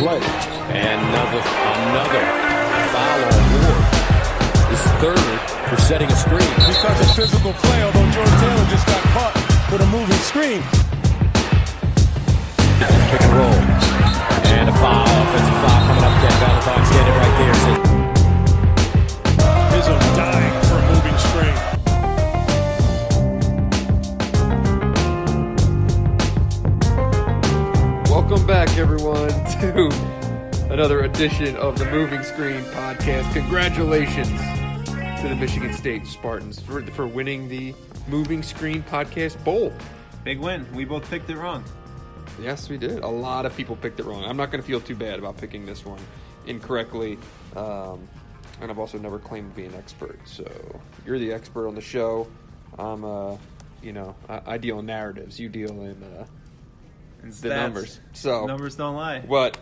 play. And another foul on board. His third for setting a screen. Because of physical play, although Jordan Taylor just got caught with a moving screen. Pick and roll. And a foul. Offensive foul coming up. Ken Valentine standing right there. Izzo dying for a moving screen. Welcome back, everyone, to another edition of the Moving Screen Podcast. Congratulations to the Michigan State Spartans for winning the Moving Screen Podcast Bowl. Big win. We both picked it wrong. Yes, we did. A lot of people picked it wrong. I'm not going to feel too bad about picking this one incorrectly. And I've also never claimed to be an expert. So you're the expert on the show. I deal in narratives. You deal in the numbers. So numbers don't lie. What?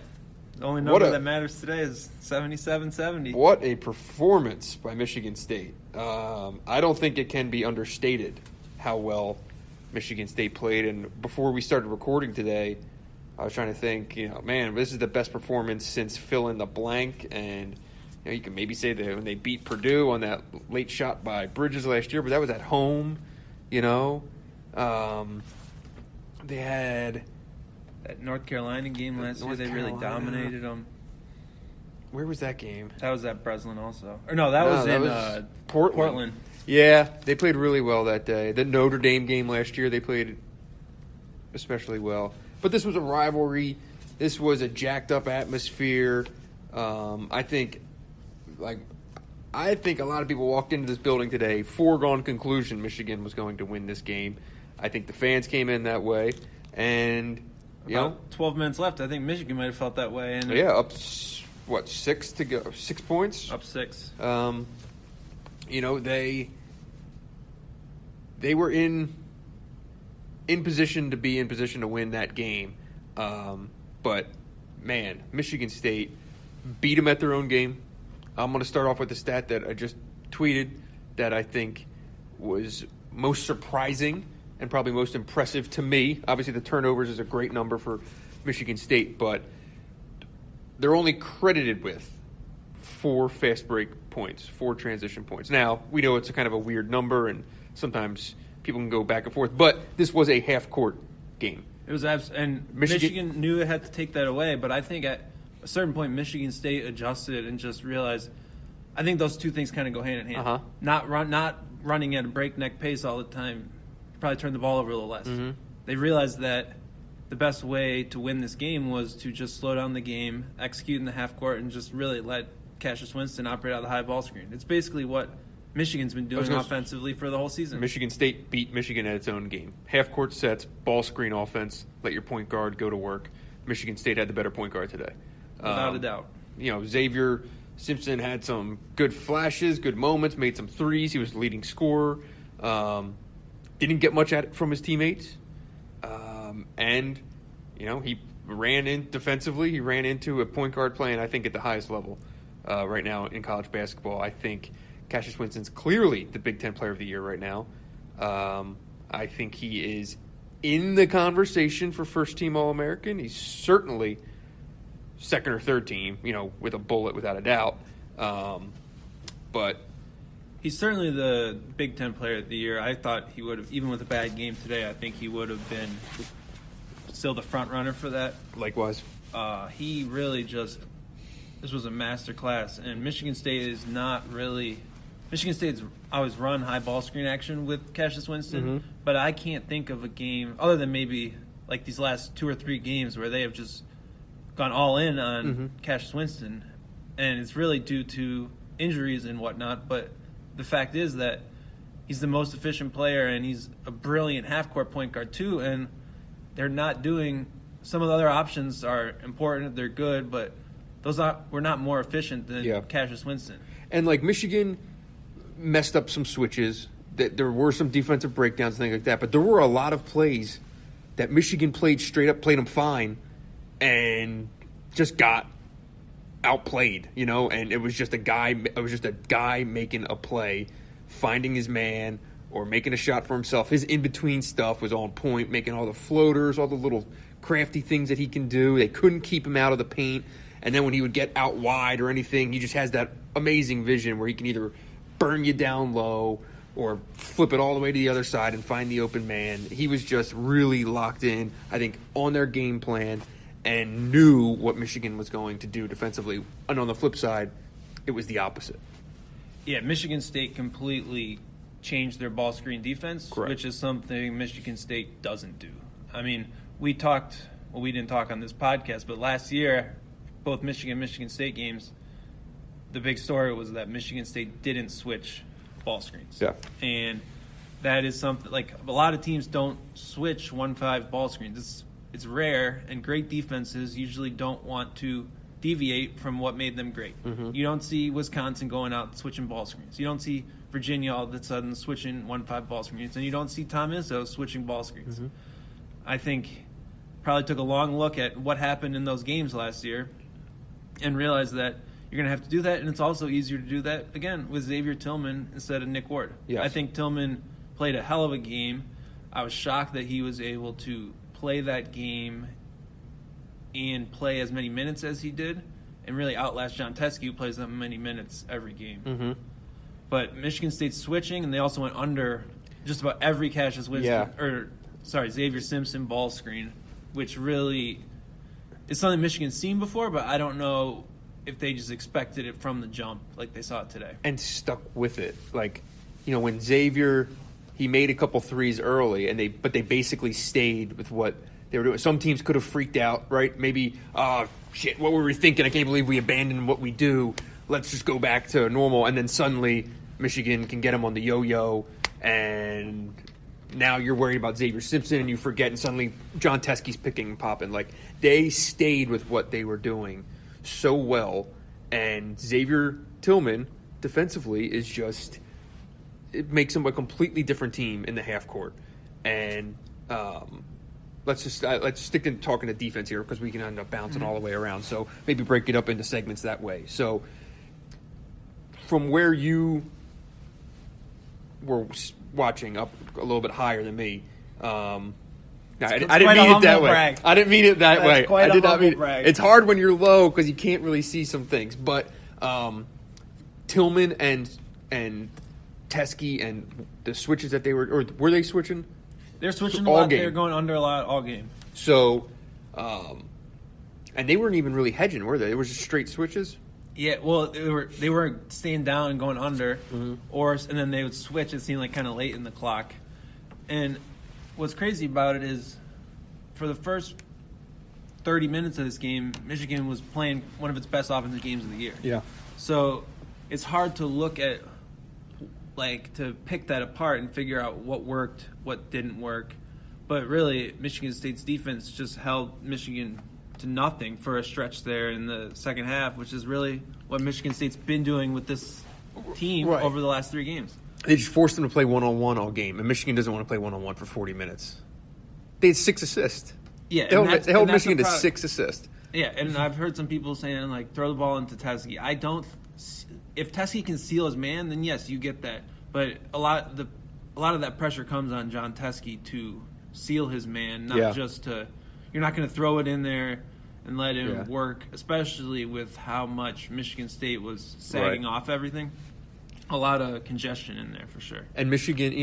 The only number that matters today is 77-70. What a performance by Michigan State. I don't think it can be understated how well Michigan State played. And before we started recording today, I was trying to think, this is the best performance since fill in the blank. And you can maybe say that when they beat Purdue on that late shot by Bridges last year, but that was at home, They had that North Carolina game last year, they really dominated them. Where was that game? That was at Breslin also. Or no, that was in Portland. Yeah, they played really well that day. The Notre Dame game last year, they played especially well. But this was a rivalry. This was a jacked-up atmosphere. I think a lot of people walked into this building today, foregone conclusion Michigan was going to win this game. I think the fans came in that way. And, 12 minutes left. I think Michigan might have felt that way. And up, 6 to go? 6 points? Up 6. They were in position to be in position to win that game. But, man, Michigan State beat them at their own game. I'm going to start off with the stat that I just tweeted that I think was most surprising and probably most impressive to me. Obviously, the turnovers is a great number for Michigan State, but they're only credited with 4 fast break points, 4 transition points. Now, we know it's a kind of a weird number, and sometimes people can go back and forth, but this was a half-court game. It was and Michigan knew it had to take that away, but I think at a certain point, Michigan State adjusted and just realized. I think those two things kind of go hand in hand. Not running at a breakneck pace all the time. Probably turn the ball over a little less. Mm-hmm. They realized that the best way to win this game was to just slow down the game, execute in the half court, and just really let Cassius Winston operate out of the high ball screen. It's basically what Michigan's been doing offensively for the whole season. Michigan State beat Michigan at its own game. Half court sets, ball screen offense, let your point guard go to work. Michigan State had the better point guard today. Without a doubt. Xavier Simpson had some good flashes, good moments, made some threes. He was the leading scorer. Didn't get much at it from his teammates. He ran in defensively. He ran into a point guard playing, I think, at the highest level right now in college basketball. I think Cassius Winston's clearly the Big Ten Player of the Year right now. I think he is in the conversation for first-team All-American. He's certainly second or third team, with a bullet without a doubt. But he's certainly the Big Ten Player of the Year. I thought he would have, even with a bad game today, I think he would have been still the front runner for that. Likewise. He really this was a master class. And Michigan State's always run high ball screen action with Cassius Winston, but I can't think of a game, other than maybe like these last 2 or 3 games, where they have just gone all in on Cassius Winston, and it's really due to injuries and whatnot. But the fact is that he's the most efficient player, and he's a brilliant half-court point guard too. And they're not doing. Some of the other options are important; they're good, but we're not more efficient than Cassius Winston. And Michigan messed up some switches. That there were some defensive breakdowns and things like that, but there were a lot of plays that Michigan played straight up, played them fine, and just got outplayed, and it was just a guy making a play, finding his man or making a shot for himself. His in-between stuff was on point, making all the floaters, all the little crafty things that he can do. They couldn't keep him out of the paint. And then when he would get out wide or anything, he just has that amazing vision where he can either burn you down low or flip it all the way to the other side and find the open man. He was just really locked in, I think, on their game plan and knew what Michigan was going to do defensively. And on the flip side, it was the opposite. Yeah, Michigan State completely changed their ball screen defense, Correct. which is something Michigan State doesn't do. I mean, we didn't talk on this podcast, but last year, both Michigan and Michigan State games, the big story was that Michigan State didn't switch ball screens. Yeah. And that is something, like, a lot of teams don't switch 1-5 ball screens. It's rare, and great defenses usually don't want to deviate from what made them great. You don't see Wisconsin going out and switching ball screens. You don't see Virginia all of a sudden switching 1-5 ball screens, and you don't see Tom Izzo switching ball screens. I think probably took a long look at what happened in those games last year and realized that you're going to have to do that, and it's also easier to do that, again, with Xavier Tillman instead of Nick Ward. Yes. I think Tillman played a hell of a game. I was shocked that he was able to play that game and play as many minutes as he did and really outlast John Teskey, who plays that many minutes every game. But Michigan State's switching, and they also went under just about every Cassius Winston, Xavier Simpson ball screen, which really is something Michigan's seen before, but I don't know if they just expected it from the jump like they saw it today. And stuck with it. Like, when Xavier, he made a couple threes early, but they basically stayed with what they were doing. Some teams could have freaked out, right? Maybe, shit, what were we thinking? I can't believe we abandoned what we do. Let's just go back to normal. And then suddenly Michigan can get them on the yo-yo, and now you're worried about Xavier Simpson, and you forget, and suddenly John Teskey's picking and popping. Like, they stayed with what they were doing so well, and Xavier Tillman defensively is just, it makes him a completely different team in the half court. And let's stick to talking to defense here, because we can end up bouncing all the way around. So maybe break it up into segments that way. So from where you were watching up a little bit higher than me, I didn't mean it that way. I didn't mean it that way. I did not mean it. It's hard when you're low because you can't really see some things. But Tillman and Teskey and the switches that they were they switching? They're switching a all lot. game. They're going under a lot all game. So, and they weren't even really hedging, were they? It was just straight switches. Yeah, well, they were staying down and going under, and then they would switch. It seemed like kind of late in the clock. And what's crazy about it is, for the first 30 minutes of this game, Michigan was playing one of its best offensive games of the year. Yeah. So it's hard to look at, to pick that apart and figure out what worked, what didn't work. But really, Michigan State's defense just held Michigan to nothing for a stretch there in the second half, which is really what Michigan State's been doing with this team over the last 3 games. They just forced them to play one-on-one all game, and Michigan doesn't want to play one-on-one for 40 minutes. They had 6 assists. Yeah, they held Michigan to 6 assists. Yeah, and I've heard some people saying, throw the ball into Teskey. If Teskey can seal his man, then yes, you get that. But a lot of that pressure comes on John Teskey to seal his man, not just to. You're not going to throw it in there and let him work, especially with how much Michigan State was sagging off everything. A lot of congestion in there for sure. And Michigan,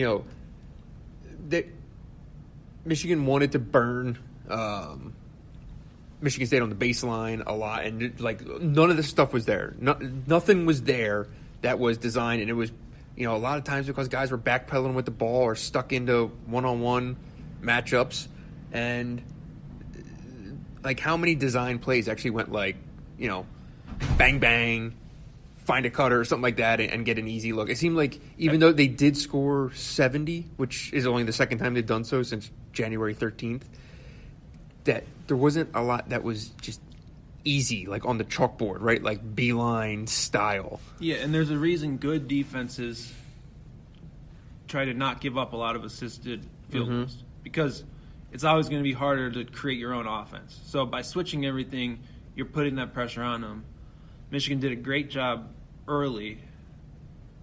Michigan wanted to burn Michigan State on the baseline a lot, and none of this stuff was there. Nothing was there that was designed, and it was, a lot of times because guys were backpedaling with the ball or stuck into one-on-one matchups, and how many design plays actually went bang bang, find a cutter or something like that and get an easy look. It seemed like even though they did score 70, which is only the second time they've done so since January 13th, that there wasn't a lot that was just easy, on the chalkboard, right? Beeline style. Yeah, and there's a reason good defenses try to not give up a lot of assisted field goals, because it's always going to be harder to create your own offense. So by switching everything, you're putting that pressure on them. Michigan did a great job early,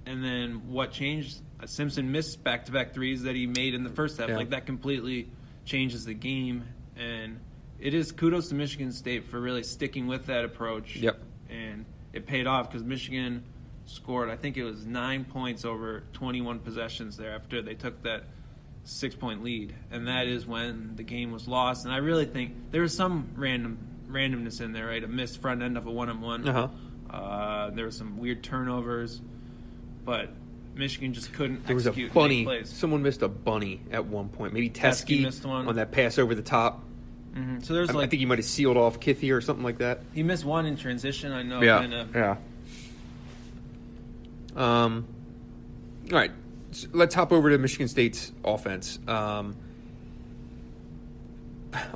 and then what changed? Simpson missed back-to-back threes that he made in the first half. Yeah. That completely changes the game, and it is kudos to Michigan State for really sticking with that approach. Yep. And it paid off because Michigan scored, I think it was 9 points over 21 possessions there after they took that 6-point lead. And that is when the game was lost. And I really think there was some randomness in there, right? A missed front end of a one-on-one. There were some weird turnovers. But Michigan just couldn't There was a execute bunny. plays. Someone missed a bunny at one point. Maybe Teskey Teskey missed one. on that pass over the top. So there's I think he might have sealed off Kithier or something like that. he missed one in transition, I know. Yeah. All right. So let's hop over to Michigan State's offense.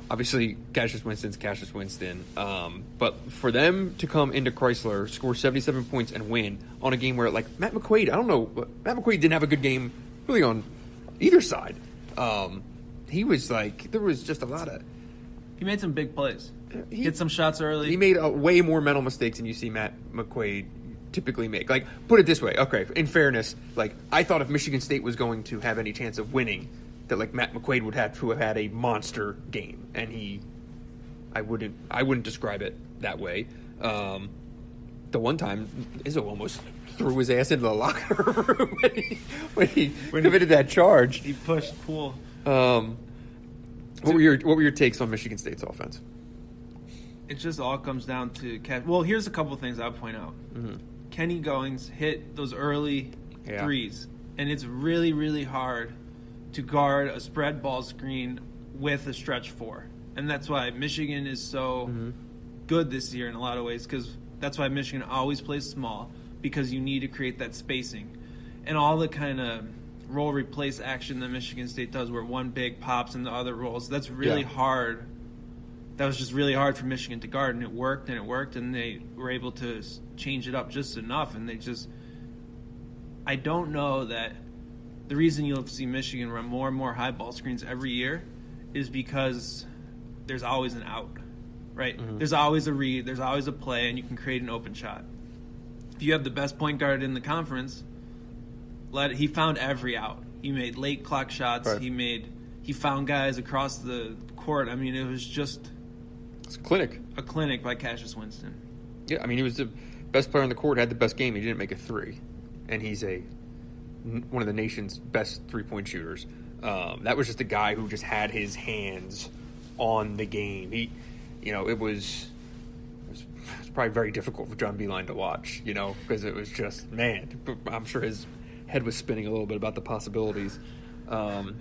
Obviously, Cassius Winston's Cassius Winston. But for them to come into Chrysler, score 77 points, and win on a game where, like, Matt McQuaid, I don't know, Matt McQuaid didn't have a good game really on either side. He was like, there was just a lot of. He made some big plays. He Hit some shots early. He made way more mental mistakes than you see Matt McQuaid typically make. Like, put it this way. Okay, in fairness, like, I thought if Michigan State was going to have any chance of winning, that, like, Matt McQuaid would have to have had a monster game. And I wouldn't describe it that way. The one time, Izzo almost threw his ass into the locker room when he committed that charge. He pushed Poole. What were your takes on Michigan State's offense? It just all comes down to well, here's a couple things I'll point out. Kenny Goings hit those early threes, and it's really, really hard to guard a spread ball screen with a stretch four. And that's why Michigan is so good this year in a lot of ways, because that's why Michigan always plays small, because you need to create that spacing. And all the kind of roll replace action that Michigan State does where one big pops and the other rolls, that's really hard. That was just really hard for Michigan to guard, and it worked, and they were able to change it up just enough, and I don't know that the reason you'll see Michigan run more and more high ball screens every year is because there's always an out, right? There's always a read, there's always a play, and you can create an open shot. If you have the best point guard in the conference, he found every out. He made late clock shots. Right. He found guys across the court. I mean, it was just It's a clinic. a clinic by Cassius Winston. Yeah, I mean, he was the best player on the court, had the best game. He didn't make a three. And he's one of the nation's best three-point shooters. That was just a guy who just had his hands on the game. It was probably very difficult for John Beilein to watch, because it was just, man, I'm sure his head was spinning a little bit about the possibilities. I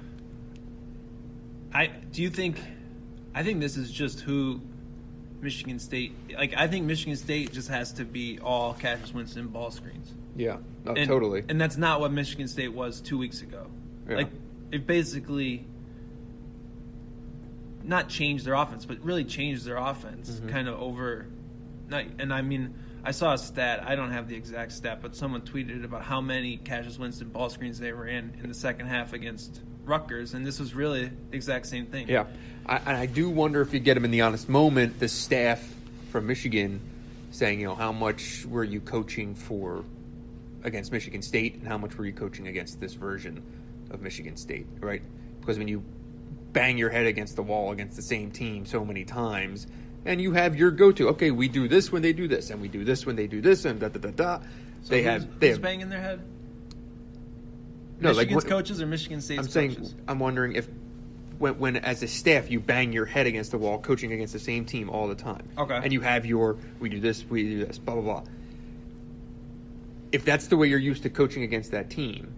think this is just who Michigan State, I think Michigan State just has to be all Cassius Winston ball screens. Yeah, totally. And that's not what Michigan State was 2 weeks ago. Yeah. It basically not changed their offense, but really changed their offense kind of over night. And I mean, I saw a stat. I don't have the exact stat, but someone tweeted about how many Cassius Winston ball screens they were in the second half against Rutgers, and this was really the exact same thing. Yeah. I do wonder if you get him in the honest moment, the staff from Michigan saying, how much were you coaching for against Michigan State and how much were you coaching against this version of Michigan State, right? Because when you bang your head against the wall against the same team so many times and you have your go-to, okay, we do this when they do this and we do this when they do this and da-da-da-da. So who's banging their head? No, Michigan's coaches or Michigan State's coaches? I'm wondering if when as a staff you bang your head against the wall coaching against the same team all the time. Okay. And you have we do this, blah, blah, blah. If that's the way you're used to coaching against that team,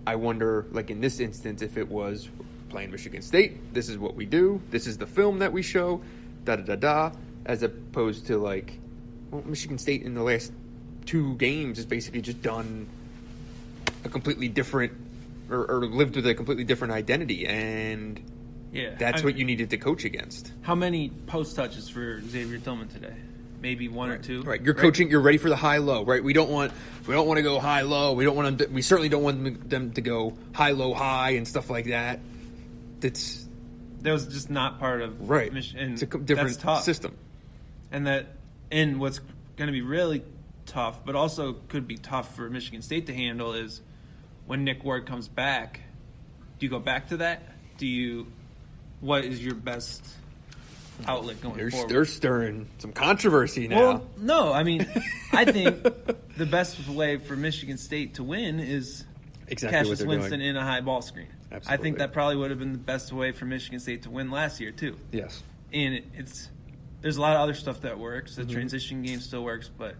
I wonder, in this instance, if it was playing Michigan State, this is what we do, this is the film that we show, da-da-da-da, as opposed to, Michigan State in the last 2 games has basically just done a completely different or lived with a completely different identity, and that's what you needed to coach against. How many post touches for Xavier Tillman today? Maybe one or two. Right, you're coaching. You're ready for the high-low. Right, we don't want to go high-low. We don't want them. We certainly don't want them to go high-low-high and stuff like that. That was just not part of Michigan. It's a different system, and what's going to be really tough, but also could be tough for Michigan State to handle is when Nick Ward comes back. Do you go back to that? What is your best outlet going forward. They're stirring some controversy now. Well, no, I mean, I think the best way for Michigan State to win is exactly what Cassius they're Winston doing. in a high ball screen. Absolutely. I think that probably would have been the best way for Michigan State to win last year too. Yes. And there's a lot of other stuff that works. Mm-hmm. The transition game still works, but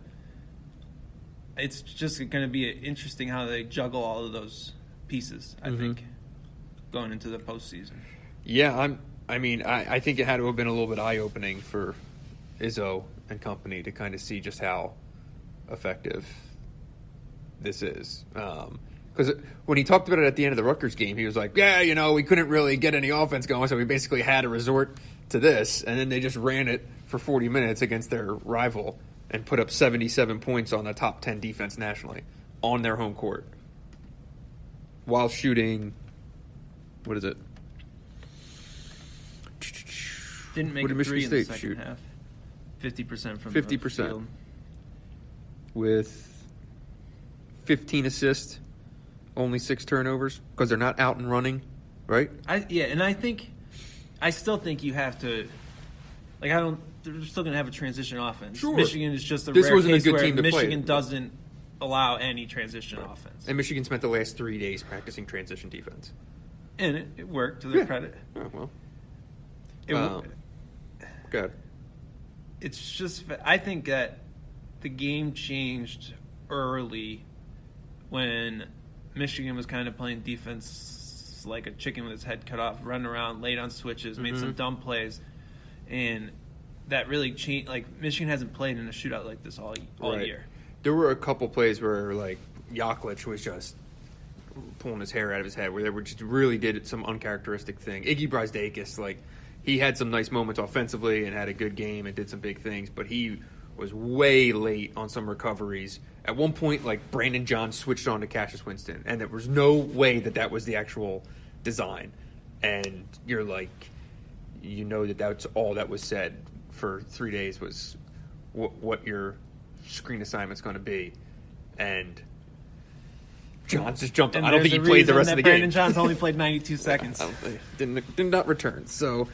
it's just going to be interesting how they juggle all of those pieces. I think going into the postseason. Yeah, I think it had to have been a little bit eye-opening for Izzo and company to kind of see just how effective this is. Because when he talked about it at the end of the Rutgers game, he was like, yeah, we couldn't really get any offense going, so we basically had to resort to this. And then they just ran it for 40 minutes against their rival and put up 77 points on a top 10 defense nationally on their home court while shooting, what is it? Didn't make What a did three Michigan in the State second shoot? half. 50% from 50%. the field. With 15 assists, only 6 turnovers, because they're not out and running, right? And I still think you have to, they're still going to have a transition offense. Sure. Michigan is just This rare wasn't a case good where team to play Michigan it. doesn't allow any transition offense. And Michigan spent the last 3 days practicing transition defense. And it worked to their credit. Oh, well. It, Good. It's just, I think that the game changed early when Michigan was kind of playing defense like a chicken with its head cut off, running around, late on switches, made some dumb plays, and that really changed. Like, Michigan hasn't played in a shootout like this all Right. year. There were a couple plays where, Yaklich was just pulling his hair out of his head, where they were just really did some uncharacteristic thing. Iggy Brasdeikis, he had some nice moments offensively and had a good game and did some big things, but he was way late on some recoveries. At one point, Brandon Johns switched on to Cassius Winston, and there was no way that was the actual design. And you're that's all that was said for 3 days was what your screen assignment's going to be. And Johns just jumped. And I don't think he there's a played the reason rest of the that Brandon game. Johns only played 92 seconds. Did not return. So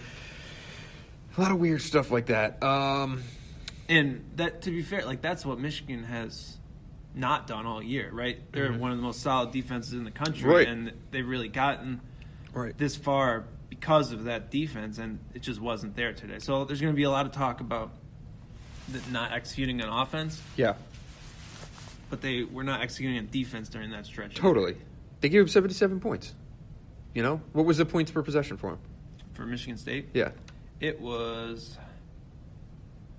a lot of weird stuff like that. And that, to be fair, that's what Michigan has not done all year, right? They're one of the most solid defenses in the country, Right. and they've really gotten Right. this far because of that defense, and it just wasn't there today. So there's going to be a lot of talk about not executing on offense, Yeah, but they were not executing on defense during that stretch. totally. They gave him 77 points. What was the points per possession for him? For Michigan State, Yeah. it was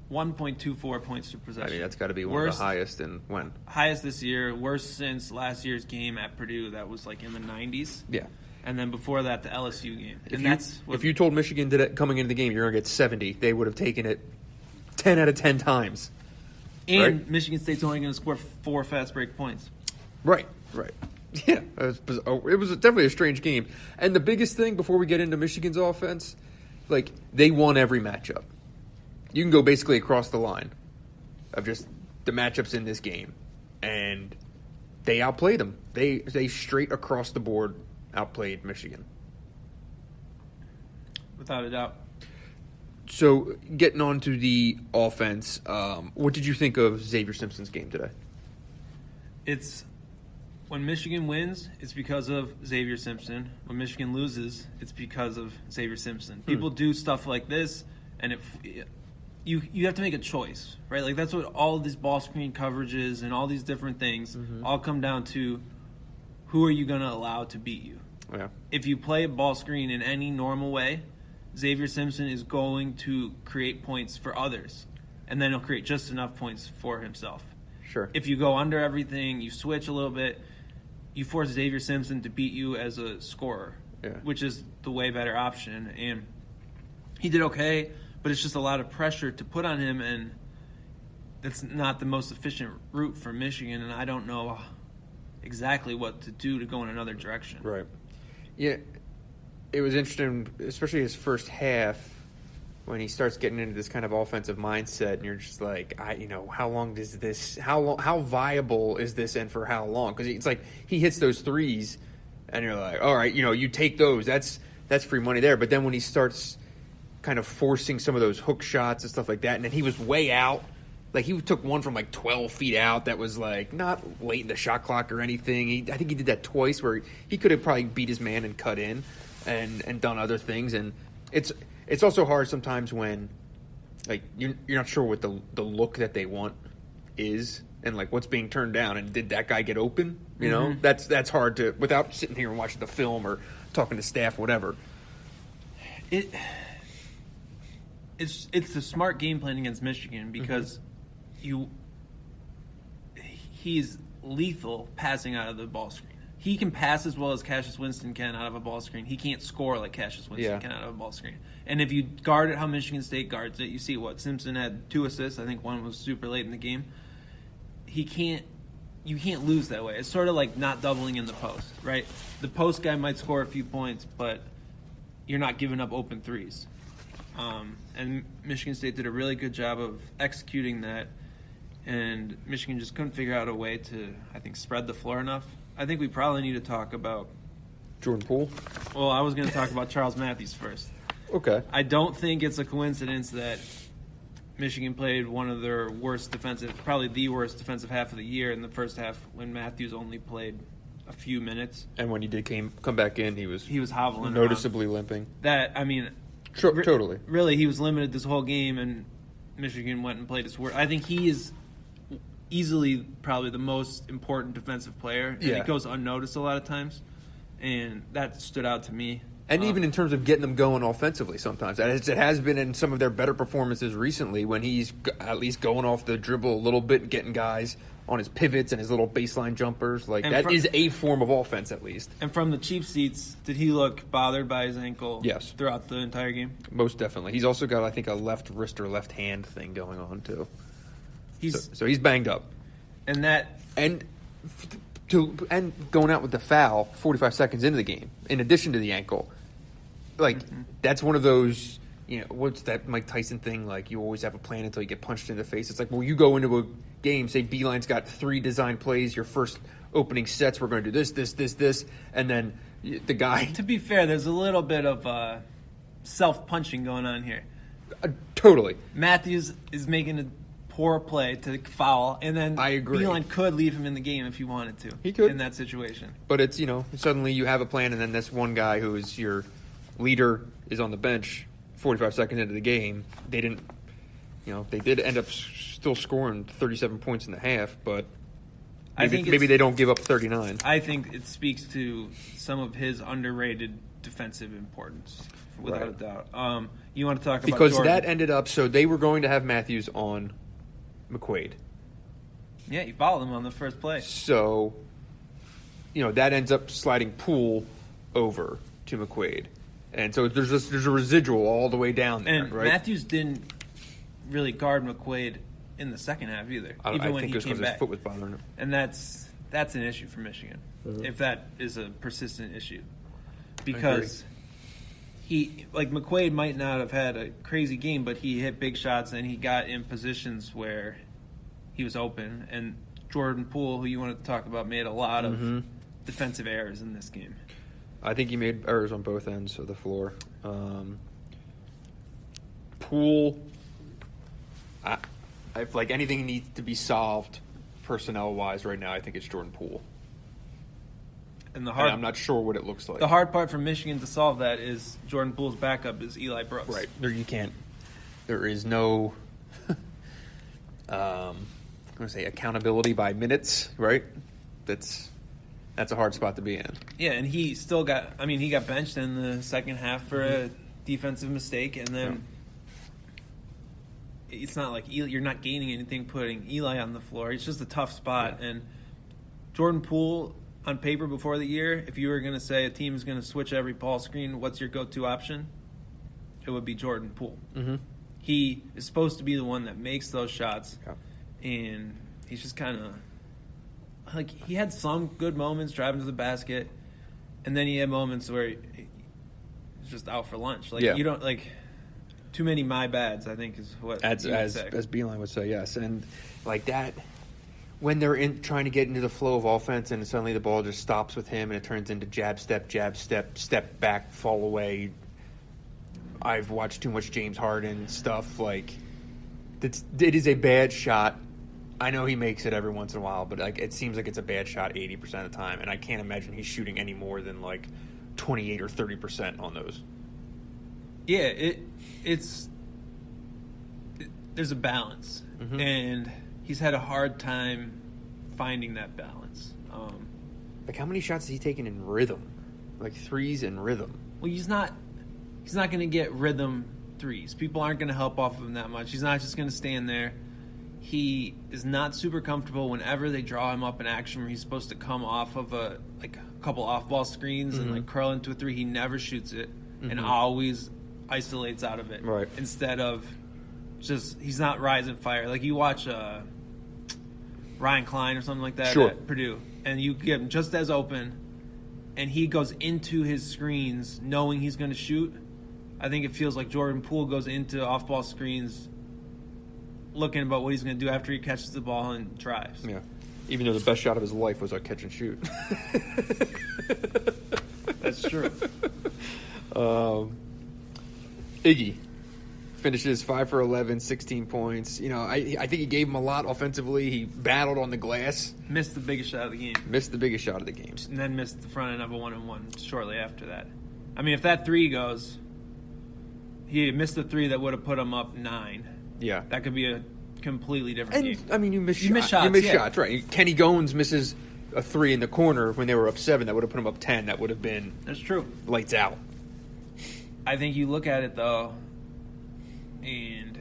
1.24 points per possession. That's got to be one of the highest in when? Highest this year, worst since last year's game at Purdue. That was in the 90s. Yeah. And then before that, the LSU game. If you told Michigan coming into the game you're going to get 70, they would have taken it 10 out of 10 times. And right? Michigan State's only going to score 4 fast break points. Right. Yeah, it was definitely a strange game. And the biggest thing before we get into Michigan's offense, they won every matchup. You can go basically across the line of just the matchups in this game, and they outplayed them. They straight across the board outplayed Michigan. Without a doubt. So getting on to the offense, what did you think of Xavier Simpson's game today? It's when Michigan wins, it's because of Xavier Simpson. When Michigan loses, it's because of Xavier Simpson. People do stuff like this, and you have to make a choice, right? That's what all of these ball screen coverages and all these different things all come down to. Who are you going to allow to beat you? Yeah. If you play a ball screen in any normal way, Xavier Simpson is going to create points for others, and then he'll create just enough points for himself. Sure. If you go under everything, you switch a little bit, you force Xavier Simpson to beat you as a scorer, which is the way better option. And he did okay, but it's just a lot of pressure to put on him, and that's not the most efficient route for Michigan, and I don't know exactly what to do to go in another direction. Right. Yeah, it was interesting, especially his first half, when he starts getting into this kind of offensive mindset, and you're just how long does this? How viable is this, and for how long? Because it's he hits those threes, and you're like, all right, you take those. That's free money there. But then when he starts kind of forcing some of those hook shots and stuff like that. And then he was way out. Like, he took one from, 12 feet out that was, not late in the shot clock or anything. I think he did that twice where he could have probably beat his man and cut in and done other things. And it's also hard sometimes when, you're not sure what the look that they want is and, what's being turned down. And did that guy get open? You know? That's hard to, without sitting here and watching the film or talking to staff, whatever. It's the smart game plan against Michigan because he's lethal passing out of the ball screen. He can pass as well as Cassius Winston can out of a ball screen. He can't score like Cassius Winston can out of a ball screen. And if you guard it how Michigan State guards it, you see what Simpson had 2 assists. I think one was super late in the game. You can't lose that way. It's sort of like not doubling in the post, right? The post guy might score a few points, but you're not giving up open threes. And Michigan State did a really good job of executing that, and Michigan just couldn't figure out a way to, I think, spread the floor enough. I think we probably need to talk about Jordan Poole? Well, I was going to talk about Charles Matthews first. Okay. I don't think it's a coincidence that Michigan played one of their worst probably the worst defensive half of the year in the first half when Matthews only played a few minutes. And when he did come back in, he was hobbling noticeably limping. Totally. Really, he was limited this whole game, and Michigan went and played his worst. I think he is easily probably the most important defensive player, and it goes unnoticed a lot of times, and that stood out to me. And even in terms of getting them going offensively sometimes. As it has been in some of their better performances recently when he's at least going off the dribble a little bit and getting guys on his pivots and his little baseline jumpers. That is a form of offense at least. And from the cheap seats, did he look bothered by his ankle throughout the entire game? Most definitely. He's also got, I think, a left wrist or left hand thing going on too. So he's banged up. And that... And going out with the foul 45 seconds into the game, in addition to the ankle, that's one of those, what's that Mike Tyson thing? You always have a plan until you get punched in the face. It's you go into a game, say Beeline's got 3 design plays, your first opening sets, we're going to do this, and then the guy... To be fair, there's a little bit of self-punching going on here. Totally. Matthews is making a poor play to foul, and then I agree. Beeline could leave him in the game if he wanted to. He could. In that situation. But it's, suddenly you have a plan, and then this one guy who is your leader is on the bench 45 seconds into the game. They didn't, they did end up still scoring 37 points in the half, but maybe they don't give up 39. I think it speaks to some of his underrated defensive importance, without a doubt. You want to talk about because Jordan? That ended up, so they were going to have Matthews on McQuaid. Yeah, you followed him on the first play. So, that ends up sliding Poole over to McQuaid. And so there's a residual all the way down there, and right? Matthews didn't really guard McQuaid in the second half either, even when he came back. His foot was bothering him. And that's an issue for Michigan, if that is a persistent issue. Because McQuaid might not have had a crazy game, but he hit big shots and he got in positions where he was open. And Jordan Poole, who you wanted to talk about, made a lot of defensive errors in this game. I think he made errors on both ends of the floor. Poole, if anything needs to be solved personnel-wise right now, I think it's Jordan Poole. And I'm not sure what it looks like. The hard part for Michigan to solve that is Jordan Poole's backup is Eli Brooks. Right. There is no accountability by minutes, right? That's a hard spot to be in. Yeah, and he still got benched in the second half for a defensive mistake, and then it's not like you're not gaining anything putting Eli on the floor. It's just a tough spot. And Jordan Poole, on paper before the year, if you were going to say a team is going to switch every ball screen, what's your go-to option? It would be Jordan Poole. Mm-hmm. He is supposed to be the one that makes those shots, and he's just kind of he had some good moments driving to the basket, and then he had moments where he's just out for lunch. You don't too many my bads, I think, is what as Beeline would say, yes. And that, when they're trying to get into the flow of offense and suddenly the ball just stops with him and it turns into jab, step, step back, fall away. I've watched too much James Harden stuff. Like, it is a bad shot. I know he makes it every once in a while, but like it seems like it's a bad shot 80% of the time, and I can't imagine he's shooting any more than like 28 or 30% on those. Yeah, there's a balance, and he's had a hard time finding that balance. Like, how many shots has he taken in rhythm? Like threes in rhythm. Well, he's not going to get rhythm threes. People aren't going to help off of him that much. He's not just going to stand there. He is not super comfortable whenever they draw him up in action where he's supposed to come off of a couple off-ball screens and like curl into a three. He never shoots it and always isolates out of it. Right. Instead of just, he's not rising fire. Like you watch Ryan Klein or something like that at Purdue, and you get him just as open, and he goes into his screens knowing he's going to shoot. I think it feels like Jordan Poole goes into off-ball screens looking about what he's going to do after he catches the ball and drives. Yeah. Even though the best shot of his life was a catch and shoot. That's true. Iggy finishes 5 for 11, 16 points. You know, I think he gave him a lot offensively. He battled on the glass. Missed the biggest shot of the game. And then missed the front end of a 1-and-1 shortly after that. I mean, if that three goes, he missed the three that would have put him up 9. Yeah. That could be a completely different game. I mean, you miss shots. You miss shots, right. Kenny Goins misses a 3 in the corner when they were up 7. That would have put him up 10. That would have been That's true. Lights out. I think you look at it, though, and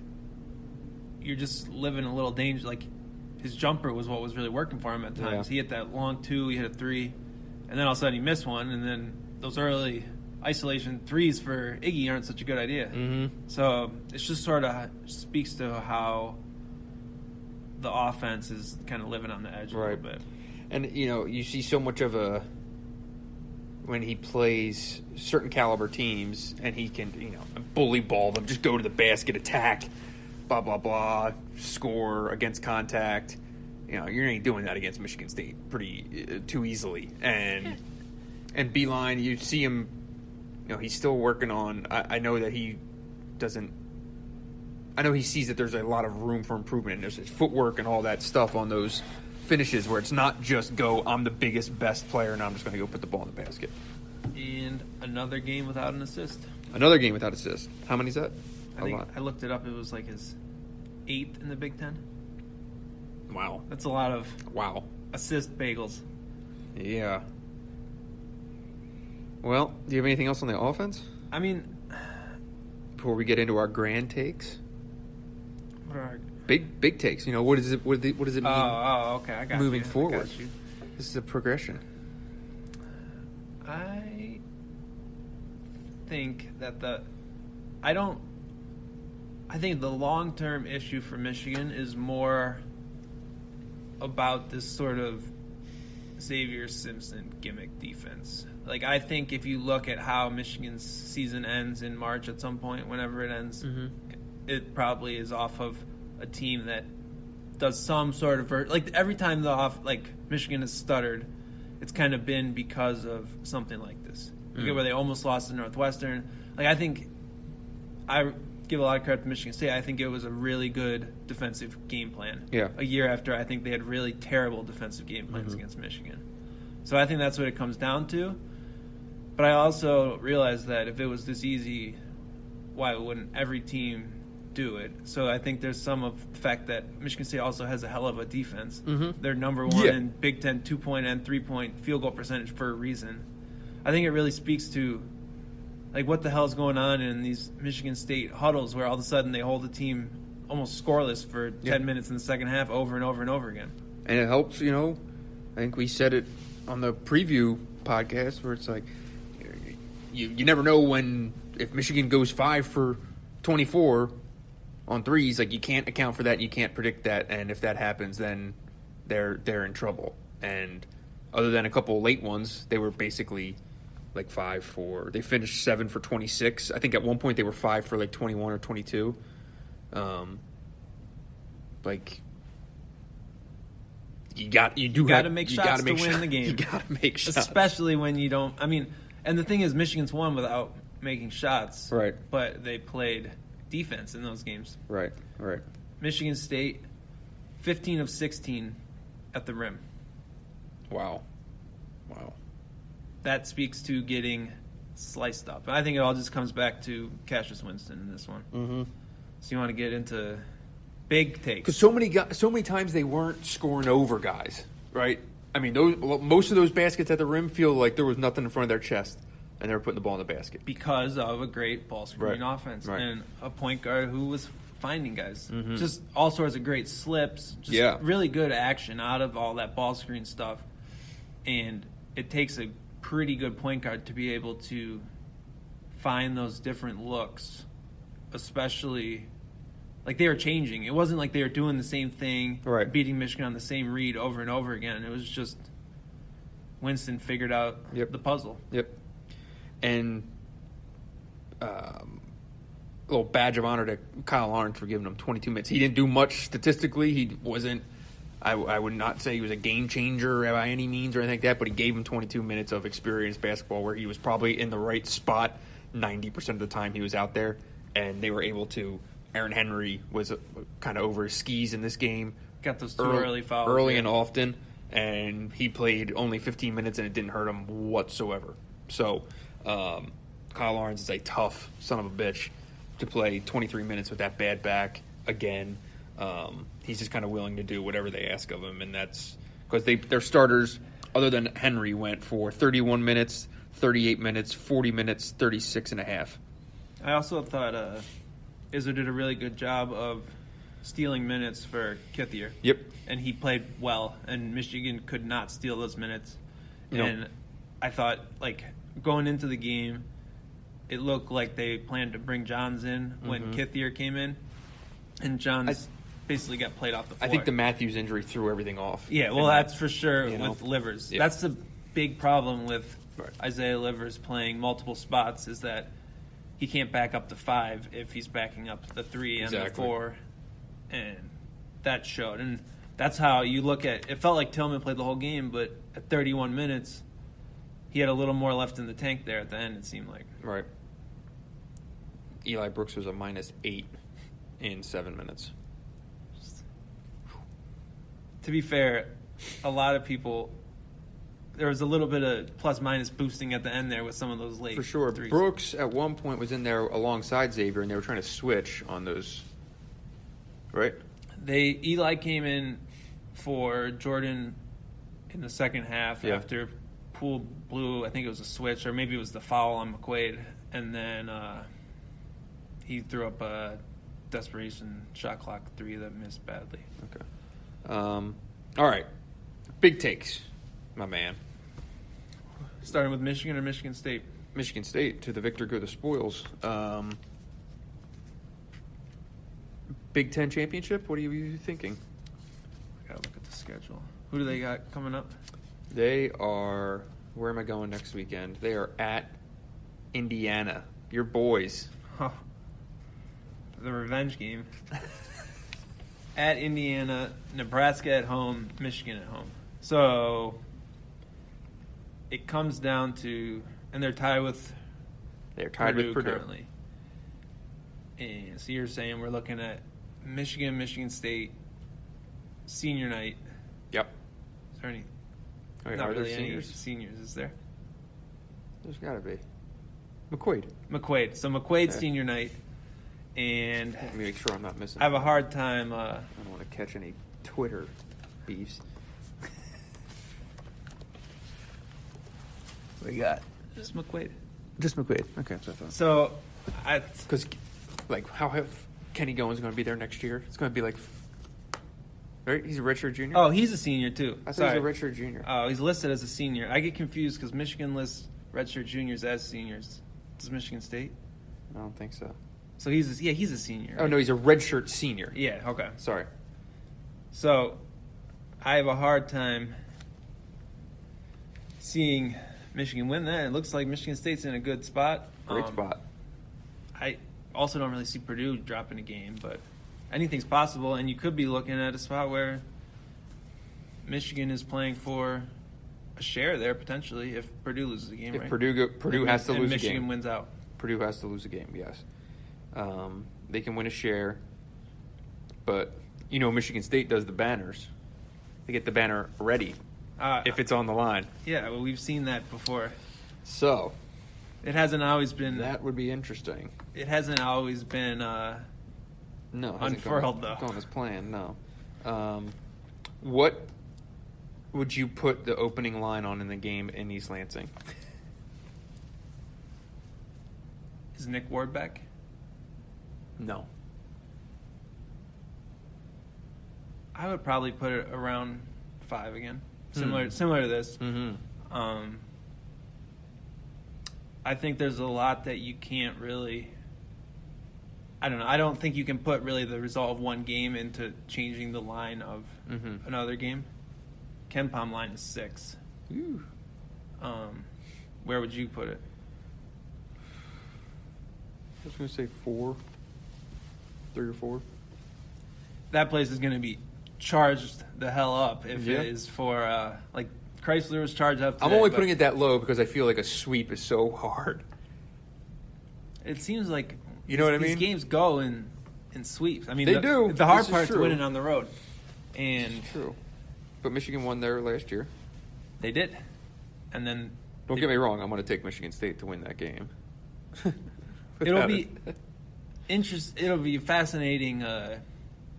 you're just living a little danger. Like, his jumper was what was really working for him at times. Yeah. He hit that long 2, he hit a 3, and then all of a sudden he missed one, and then those early isolation 3s for Iggy aren't such a good idea. So it's just sort of speaks to how the offense is kind of living on the edge a little bit. And, you know, you see so much of when he plays certain caliber teams and he can, you know, bully ball them, just go to the basket, attack, blah, blah, blah, score against contact. You know, you're not doing that against Michigan State too easily. And Beeline, you see him, you know, he's still working on, I know that he doesn't, I know he sees that there's a lot of room for improvement. There's his footwork and all that stuff on those finishes where it's not just I'm the biggest, best player, and I'm just going to go put the ball in the basket. And another game without an assist. How many is that? I looked it up. It was like his 8th in the Big Ten. Wow. That's a lot of assist bagels. Yeah. Well, do you have anything else on the offense? I mean, before we get into our grand takes? What are big takes? You know, what does it mean? Oh, okay. I got moving you. forward. I got you. This is a progression. I think that I think the long-term issue for Michigan is more about this sort of Xavier Simpson gimmick defense. Like, I think if you look at how Michigan's season ends in March at some point, whenever it ends, it probably is off of a team that does some sort of like every time Michigan has stuttered, it's kind of been because of something like this. Where they almost lost to Northwestern. Like, I think I give a lot of credit to Michigan State. I think it was a really good defensive game plan. Yeah. A year after I think they had really terrible defensive game plans against Michigan. So I think that's what it comes down to. But I also realize that if it was this easy, why wouldn't every team do it? So I think there's some of the fact that Michigan State also has a hell of a defense. They're number one in Big Ten 2-point and 3-point field goal percentage for a reason. I think it really speaks to like what the hell is going on in these Michigan State huddles where all of a sudden they hold the team almost scoreless for 10 minutes in the second half over and over and over again. And it helps, you know, I think we said it on the preview podcast where it's like you never know if Michigan goes 5 for 24 on threes, like you can't account for that, you can't predict that, and if that happens, then they're in trouble. And other than a couple late ones, they were basically like they finished 7 for 26. I think at one point they were 5 for like 21 or 22. Like you got to make shots to win the game. You got to make shots, especially when you don't. I mean, and the thing is, Michigan's won without making shots. Right. But they played defense in those games. Right. Michigan State, 15 of 16 at the rim. Wow. That speaks to getting sliced up. And I think it all just comes back to Cassius Winston in this one. Mm-hmm. So you want to get into big takes. Because so many times they weren't scoring over guys, right? I mean, most of those baskets at the rim feel like there was nothing in front of their chest, and they were putting the ball in the basket. Because of a great ball screen offense and a point guard who was finding guys. Mm-hmm. Just all sorts of great slips. Just really good action out of all that ball screen stuff. And it takes a pretty good point guard to be able to find those different looks, especially like they were changing. It wasn't like they were doing the same thing, beating Michigan on the same read over and over again. It was just Winston figured out the puzzle. Yep. And a little badge of honor to Kyle Lawrence for giving him 22 minutes. He didn't do much statistically. He wasn't, I would not say he was a game changer by any means or anything like that, but he gave him 22 minutes of experienced basketball where he was probably in the right spot 90% of the time he was out there, and they were able to. Aaron Henry was kind of over his skis in this game. Got those two early fouls. Early and often, and he played only 15 minutes, and it didn't hurt him whatsoever. So Kyle Lawrence is a tough son of a bitch to play 23 minutes with that bad back again. He's just kind of willing to do whatever they ask of him, and that's because their starters, other than Henry, went for 31 minutes, 38 minutes, 40 minutes, 36 and a half. I also thought Izzo did a really good job of stealing minutes for Kithier. Yep. And he played well, and Michigan could not steal those minutes. Nope. And I thought, like, going into the game, it looked like they planned to bring Johns in when Kithier came in, and Johns basically got played off the floor. I think the Matthews injury threw everything off. Yeah, well, that's for sure with Livers. Yeah. That's the big problem with Isaiah Livers playing multiple spots is that he can't back up the 5 if he's backing up the 3 and the 4, and that showed. And that's how you look at it. Felt like Tillman played the whole game, but at 31 minutes, he had a little more left in the tank there at the end, it seemed like. Right. Eli Brooks was a -8 in 7 minutes. To be fair, a lot of people, there was a little bit of plus-minus boosting at the end there with some of those late For sure. threes. Brooks, at one point, was in there alongside Xavier, and they were trying to switch on those, right? Eli came in for Jordan in the second half after Poole blew, I think it was a switch, or maybe it was the foul on McQuaid, and then he threw up a desperation shot clock 3 that missed badly. Okay. All right. Big takes, my man. Starting with Michigan or Michigan State? Michigan State, to the victor go the spoils. Big Ten championship? What are you thinking? I gotta look at the schedule. Who do they got coming up? They are, where am I going next weekend? They are at Indiana. Your boys. Huh. The revenge game. At Indiana, Nebraska at home, Michigan at home. So it comes down to, and they're tied with Purdue currently. And so you're saying we're looking at Michigan State, senior night. Yep. Is there any? Wait, not are there really seniors? any seniors, is there? There's got to be. McQuaid. So McQuaid senior night. And let me make sure I'm not missing. I have a hard time. I don't want to catch any Twitter beefs. What you got? Just McQuaid. Okay, so I thought. So, Because, like, how have Kenny Goins going to be there next year? It's going to be like, right? He's a redshirt junior. Oh, he's a senior too. I thought he was a redshirt junior. Oh, he's listed as a senior. I get confused because Michigan lists redshirt juniors as seniors. Does Michigan State? I don't think so. So he's a senior. Right? Oh no, he's a redshirt senior. Yeah. Okay. Sorry. So, I have a hard time seeing Michigan win that. It looks like Michigan State's in a good spot. Great spot. I also don't really see Purdue dropping a game, but anything's possible. And you could be looking at a spot where Michigan is playing for a share there potentially if Purdue loses a game. If right? Purdue has to lose a game. Michigan wins out. Purdue has to lose a game, yes. They can win a share. But, Michigan State does the banners. They get the banner ready if it's on the line. Yeah, well, we've seen that before. So, it hasn't always been. That would be interesting. It hasn't always been no, unfurled, though. Gone as planned, no. What would you put the opening line on in the game in East Lansing? Is Nick Ward back? No. I would probably put it around 5 again. Similar to this. Mm-hmm. I think there's a lot that you can't really. I don't know. I don't think you can put really the result of one game into changing the line of another game. Ken Pom line is 6. Ooh. Where would you put it? I was going to say 4. 3 or 4. That place is going to be charged the hell up if it is for like Chrysler was charged up today, I'm only putting it that low because I feel like a sweep is so hard. It seems like what I mean? These games go in sweeps. I mean, they do. The hard This part is is true. winning on the road, and It's true. But Michigan won there last year. they did. And then Don't get me wrong. I'm going to take Michigan State to win that game. it'll be It'll be fascinating,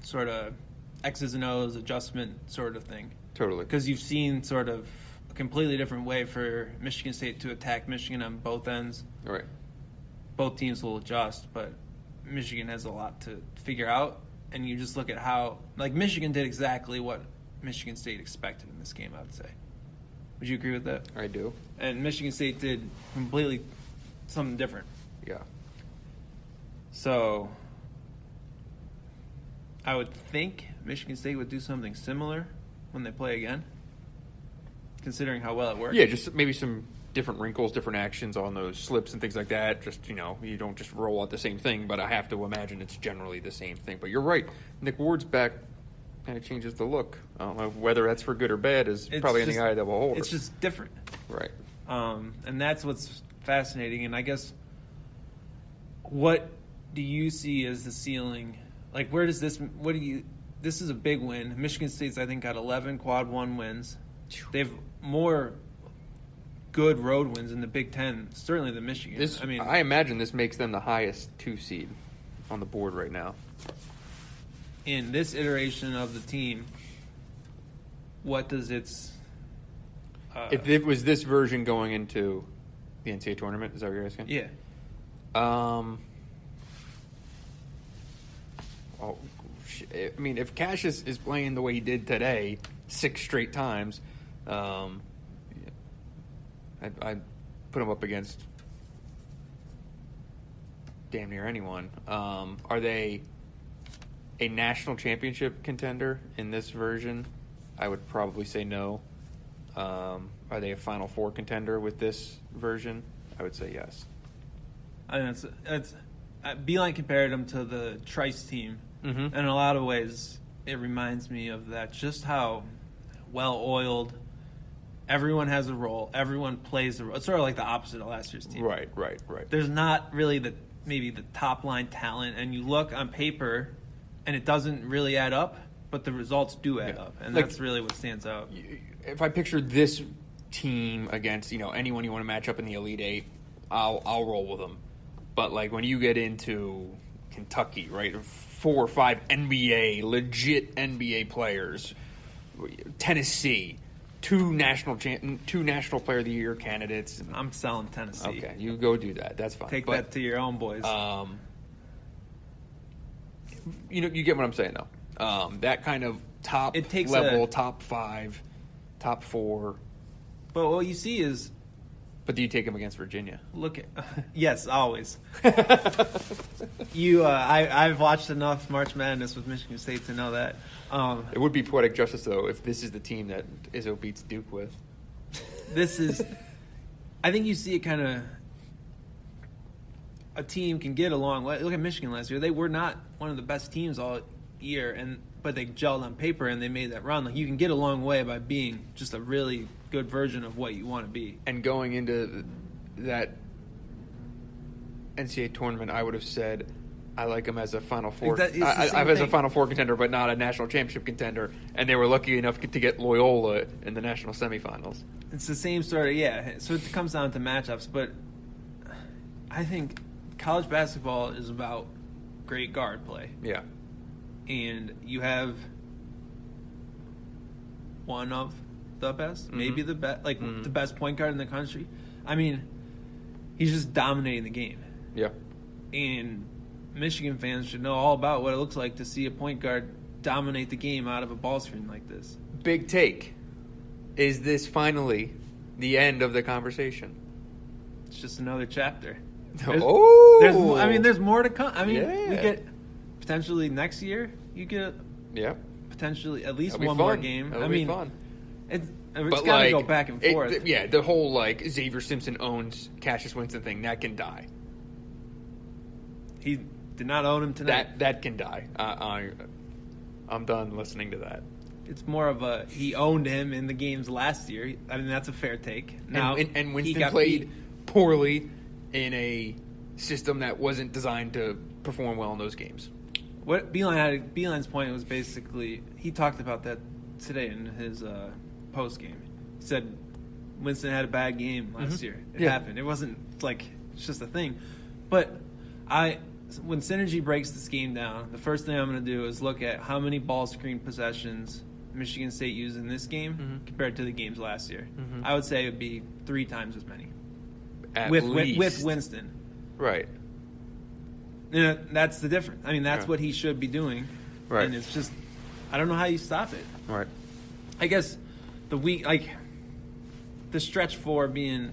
sort of X's and O's adjustment sort of thing. Totally. Because you've seen sort of a completely different way for Michigan State to attack Michigan on both ends. Right. Both teams will adjust, but Michigan has a lot to figure out. And you just look at how, like, Michigan did exactly what Michigan State expected in this game, I would say. Would you agree with that? I do. And Michigan State did completely something different. Yeah. So I would think Michigan State would do something similar when they play again, considering how well it worked. Yeah, just maybe some different wrinkles, different actions on those slips and things like that. Just, you don't just roll out the same thing, but I have to imagine it's generally the same thing. But you're right. Nick Ward's back kind of changes the look. I don't know whether that's for good or bad is probably in the eye of the beholder. It's just different. Right. And that's what's fascinating. And I guess what do you see as the ceiling? Like, where does this – this is a big win. Michigan State's, I think, got 11 quad one wins. They have more good road wins in the Big Ten, certainly than Michigan. I imagine this makes them the highest 2 seed on the board right now. In this iteration of the team, what does its if it was this version going into the NCAA tournament, is that what you're asking? Yeah. I mean, if Cassius is playing the way he did today, 6 straight times, I'd put him up against damn near anyone. Are they a national championship contender in this version? I would probably say no. Are they a Final Four contender with this version? I would say yes. I think that's Beeline compared them to the Trice team. Mm-hmm. And in a lot of ways, it reminds me of that. Just how well-oiled. Everyone has a role. Everyone plays a role. It's sort of like the opposite of last year's team. Right. There's not really maybe the top-line talent, and you look on paper, and it doesn't really add up, but the results do add up, and that's really what stands out. If I picture this team against anyone you want to match up in the Elite Eight, I'll roll with them. But like when you get into Kentucky, right, 4 or 5 legit NBA players, Tennessee, 2 national player of the year candidates. I'm selling Tennessee. Okay, you go do that. That's fine. Take that to your own boys. You get what I'm saying though. That kind of top level, top 5, top 4. But what you see is. But do you take them against Virginia? Look at yes, always. I've watched enough March Madness with Michigan State to know that. It would be poetic justice though if this is the team that Izzo beats Duke with. This is. I think you see it kind of. A team can get a long way. Look at Michigan last year; they were not one of the best teams all year, but they gelled on paper and they made that run. Like you can get a long way by being just a really good version of what you want to be. And going into that NCAA tournament, I would have said I like them as a Final Four. It's the same as a thing. Final Four contender, but not a national championship contender. And they were lucky enough to get Loyola in the national semifinals. It's the same sort of, yeah. So it comes down to matchups, but I think college basketball is about great guard play. Yeah. And you have one of the best, maybe the best, the best point guard in the country. I mean, he's just dominating the game. Yeah. And Michigan fans should know all about what it looks like to see a point guard dominate the game out of a ball screen like this. Big take. Is this finally the end of the conversation? It's just another chapter. There's more to come. I mean, we get potentially next year. You get potentially at least one more game. That'll be fun. It's got to go back and forth. The whole Xavier Simpson owns Cassius Winston thing that can die. He did not own him tonight. That can die. I'm done listening to that. It's more of a he owned him in the games last year. I mean, that's a fair take. Now, and Winston played poorly in a system that wasn't designed to perform well in those games. What Beeline's point was basically, he talked about that today in his post game. He said Winston had a bad game last year. It happened. It wasn't it's just a thing. But when Synergy breaks this game down, the first thing I'm going to do is look at how many ball screen possessions Michigan State used in this game compared to the games last year. I would say it would be 3 times as many. With Winston. Right. That's the difference. I mean, that's what he should be doing. Right. And it's just, I don't know how you stop it. Right. I guess the stretch 4 being,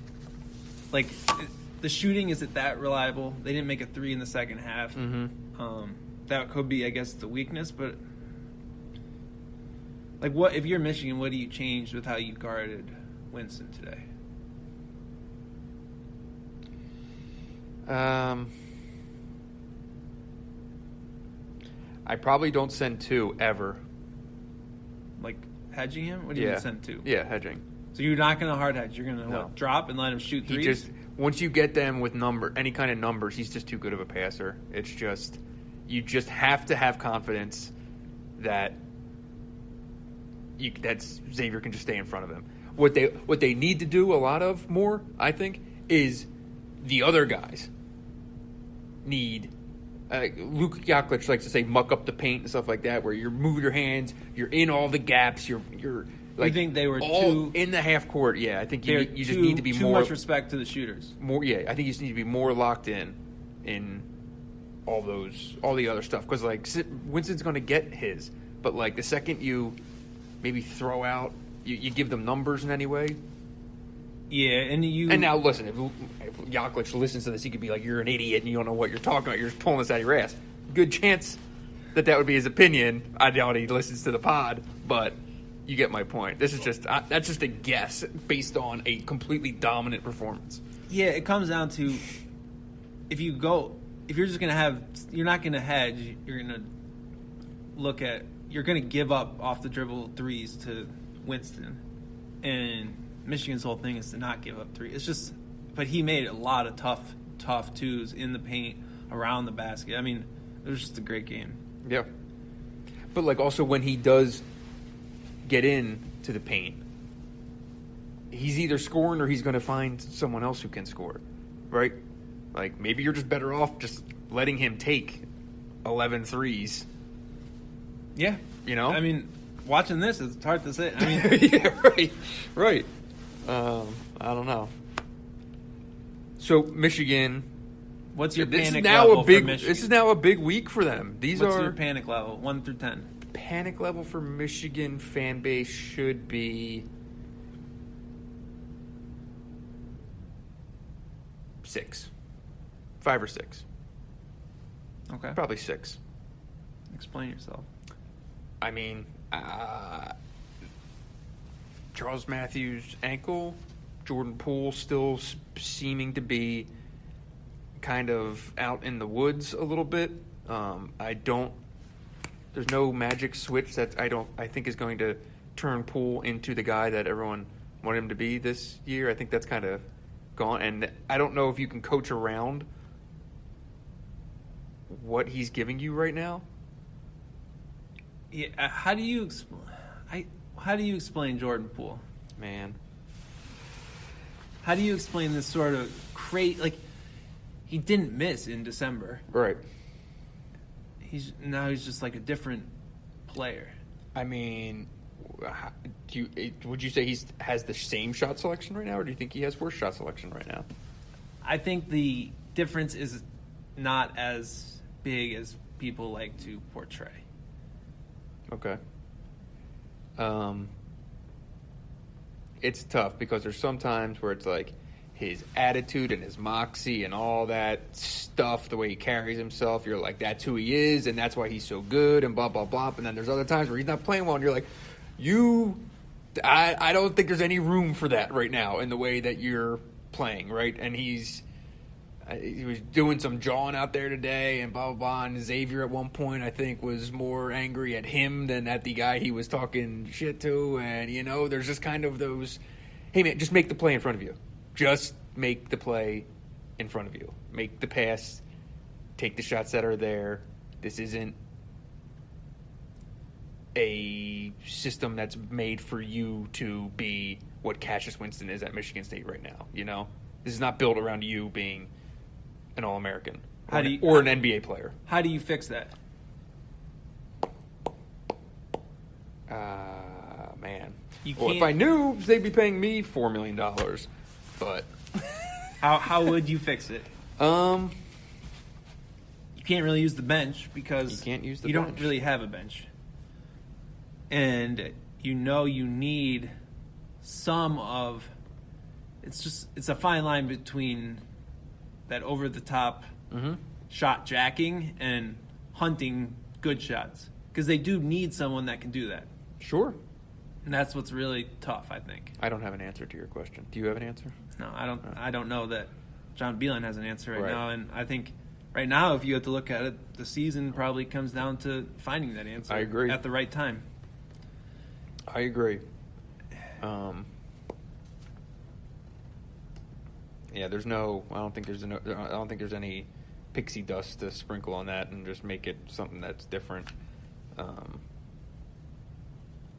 the shooting isn't that reliable. They didn't make a 3 in the second half. That could be, I guess, the weakness. But, what if you're Michigan, what do you change with how you guarded Winston today? I probably don't send 2 ever. Hedging him? What do you mean send 2? Yeah, hedging. So you're not going to hard hedge. You're going to drop and let him shoot 3s? Once you get them with any kind of numbers, he's just too good of a passer. It's just, you just have to have confidence that Xavier can just stay in front of him. What they need to do a lot of more, I think, is the other guys need. Luke Yaklich likes to say muck up the paint and stuff like that, where you're moving your hands, you're in all the gaps, you're I think they were all in the half court. Yeah, I think you just need to be too more much respect to the shooters. More, yeah, I think you just need to be more locked in all the other stuff, because Winston's going to get his, but the second you maybe throw out, you give them numbers in any way. Yeah, and now listen, if Yaklich listens to this, he could be like, "You're an idiot and you don't know what you're talking about. You're just pulling this out of your ass." Good chance that would be his opinion. I doubt he listens to the pod, but you get my point. This is that's just a guess based on a completely dominant performance. Yeah, it comes down to if you're just you're not gonna hedge. You're gonna give up off the dribble 3s to Winston, and Michigan's whole thing is to not give up 3. It's just, but he made a lot of tough 2s in the paint around the basket. I mean, it was just a great game. Yeah, but also when he does get in to the paint, he's either scoring or he's going to find someone else who can score, right? Maybe you're just better off just letting him take 11 threes. Yeah, I mean, watching this, it's hard to say. I mean, yeah, right. I don't know. So Michigan, what's your panic level for Michigan? This is now a big week for them. What's your panic level, 1 through 10? Panic level for Michigan fan base should be 6, 5 or 6. Okay, probably 6. Explain yourself. I mean, Charles Matthews' ankle, Jordan Poole still seeming to be kind of out in the woods a little bit. There's no magic switch that I think is going to turn Poole into the guy that everyone wanted him to be this year. I think that's kind of gone, and I don't know if you can coach around what he's giving you right now. Yeah, how do you explain Jordan Poole? Man. How do you explain this sort of crazy? Like, he didn't miss in December. Right. He's just like a different player. I mean, would you say he has the same shot selection right now, or do you think he has worse shot selection right now? I think the difference is not as big as people like to portray. Okay. It's tough because there's some times where it's like his attitude and his moxie and all that stuff, the way he carries himself, you're like, that's who he is, and that's why he's so good, and blah, blah, blah. And then there's other times where he's not playing well, and you're like, I don't think there's any room for that right now in the way that you're playing, right? And he was doing some jawing out there today and blah, blah, blah. And Xavier at one point, I think, was more angry at him than at the guy he was talking shit to. And, there's just kind of those, hey, man, just make the play in front of you. Just make the play in front of you. Make the pass. Take the shots that are there. This isn't a system that's made for you to be what Cassius Winston is at Michigan State right now. This is not built around you being an All-American or an NBA player. How do you fix that? Man. Well, if I knew, they'd be paying me $4 million. But how would you fix it? You can't really use the bench because you can't use the you bench. don't really have a bench, and you need some of. It's a fine line between that over the top shot jacking and hunting good shots, because they do need someone that can do that. Sure. And that's what's really tough, I think. I don't have an answer to your question. Do you have an answer? No, I don't. I don't know that John Beilein has an answer right Right. now, and I think right now, if you have to look at it, the season probably comes down to finding that answer. I agree. At the right time. I agree. Yeah, I don't think there's any pixie dust to sprinkle on that and just make it something that's different.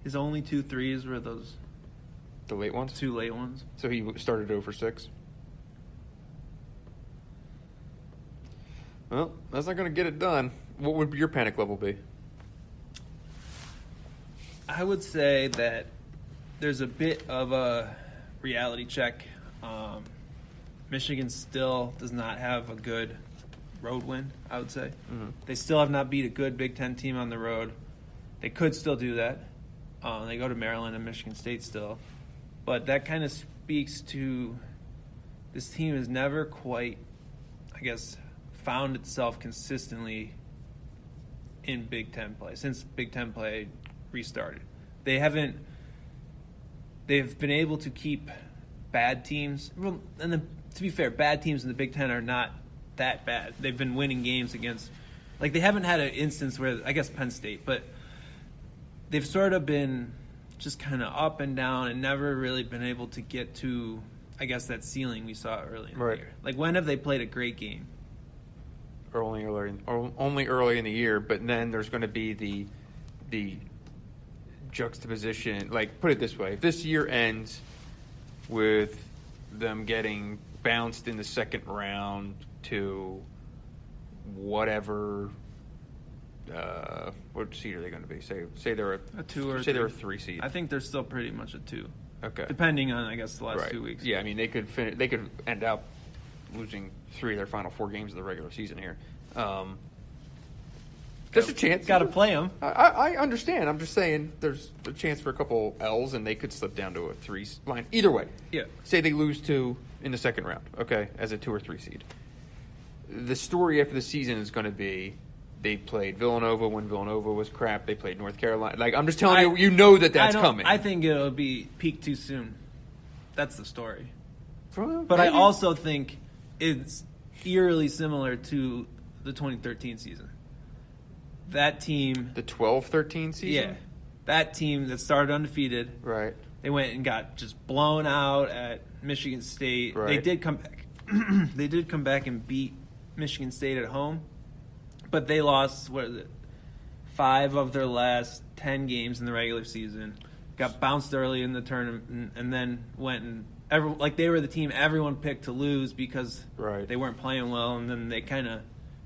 His only 2 threes were those The late ones? 2 late ones. So he started 0 for 6. Well, that's not going to get it done. What would your panic level be? I would say that there's a bit of a reality check. Michigan still does not have a good road win, I would say. Mm-hmm. They still have not beat a good Big Ten team on the road. They could still do that. They go to Maryland and Michigan State still. But that kind of speaks to this team has never quite, I guess, found itself consistently in Big Ten play since Big Ten play restarted. They've been able to keep bad teams. Well, and then, to be fair, bad teams in the Big Ten are not that bad. They've been winning games against, they haven't had an instance where, I guess, Penn State, but they've sort of been just kind of up and down and never really been able to get to, I guess, that ceiling we saw early in the year. When have they played a great game? Only early in the year, but then there's going to be the juxtaposition. Put it this way: if this year ends with them getting bounced in the second round to whatever, what seed are they going to be? Say they're a 2 or say they're a 3 seed. I think they're still pretty much a 2. Okay, depending on, I guess, the last 2 weeks. Yeah, I mean they could end up losing 3 of their final 4 games of the regular season here. There's a chance. Got to play them. I understand. I'm just saying there's a chance for a couple L's, and they could slip down to a 3 line. Either way. Yeah. Say they lose 2 in the second round, okay, as a 2 or 3 seed. The story after the season is going to be they played Villanova when Villanova was crap. They played North Carolina. I'm just telling you, that's coming. I think it'll be peak too soon. That's the story. But maybe. I also think it's eerily similar to the 2013 season. That team... The 12-13 season? Yeah. That team that started undefeated. Right. They went and got just blown out at Michigan State. Right. They did come back. They did come back and beat Michigan State at home. but they lost, 5 of their last 10 games in the regular season. Got bounced early in the tournament, and then went and they were the team everyone picked to lose because they weren't playing well, and then they kind of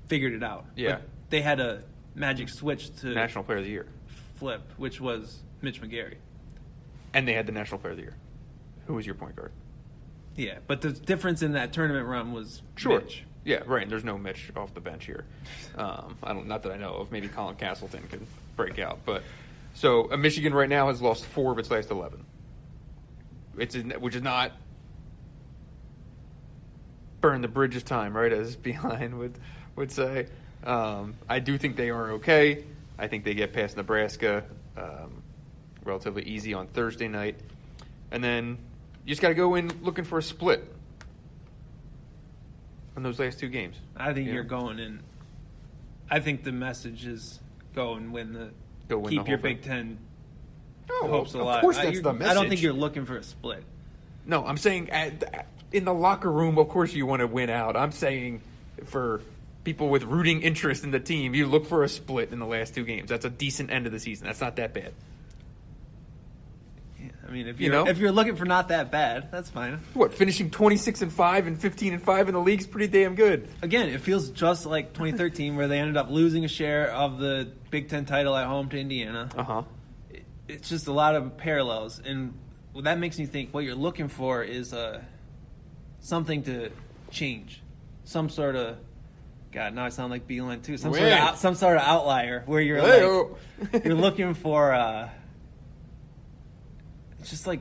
figured it out. Yeah, but they had a magic switch to National Player of the Year flip, which was Mitch McGary, and they had the National Player of the Year. Who was your point guard? Yeah, but the difference in that tournament run was Mitch. Yeah, right. And there's no Mitch off the bench here. Not that I know of. Maybe Colin Castleton could break out, but. So Michigan right now has lost 4 of its last 11. Which is not burn the bridges time, right? As Beeline would say. I do think they are okay. I think they get past Nebraska relatively easy on Thursday night, and then you just got to go in looking for a split on those last 2 games. I think you're going in. I think the message is go and win the. Keep your Big Ten hopes alive. Of course, that's the message. I don't think you're looking for a split. No, I'm saying in the locker room, of course you want to win out. I'm saying for people with rooting interest in the team, you look for a split in the last 2 games. That's a decent end of the season. That's not that bad. Yeah, I mean, if you're looking for not that bad, that's fine. What, finishing 26-5 and 15-5 in the league is pretty damn good. Again, it feels just like 2013 where they ended up losing a share of the Big Ten title at home to Indiana. It's just a lot of parallels, and that makes me think what you're looking for is something to change, some sort of. God, now I sound like Beeline too. Some sort of outlier where you're you're looking for. It's just like